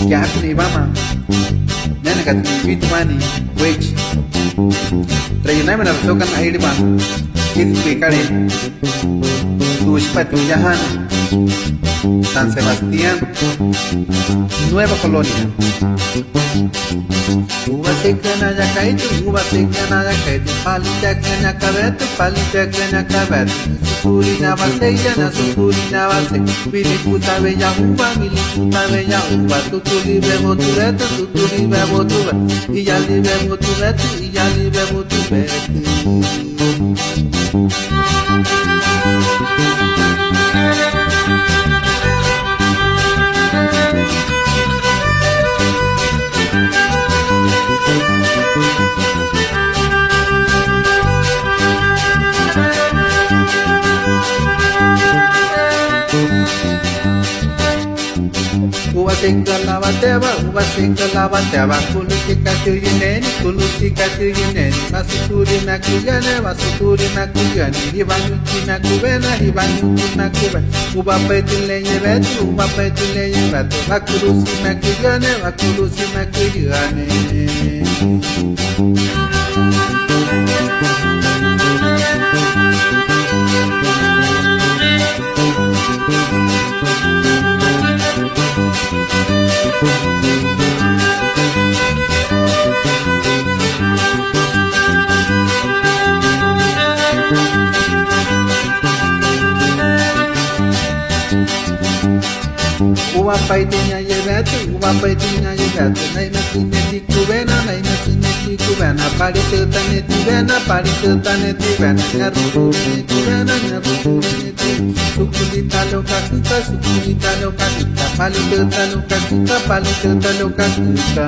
Kiapni Bama, Nanakat Vitmani, which Trainam of Sokan Aidiban, Kit Picari, Tushpatu Yahan, San Sebastián, Nueva Colonia. Uva seca na yakaitu, uva seca na yakaitu, palita kanya kabetu, palita kanya kabetu. Sukuri na vaseya na sukuri na vase, miliputa bella uva, tutuli bebo tu betu, tutuli bebo tu betu, y ya li bebo tu betu, y ya li bebo tu betu. Uva seca la bateaba, kulusika tuyineni, vasukuri na kuyane, ribanyuki na kubena, uva petulenye betu, vakurusi na kuyane. Uva paitinha yevetu, naina sineti kubena, parituta neti vena, nyaruturi neti, sukulita lokatuta, palituta lokatuta.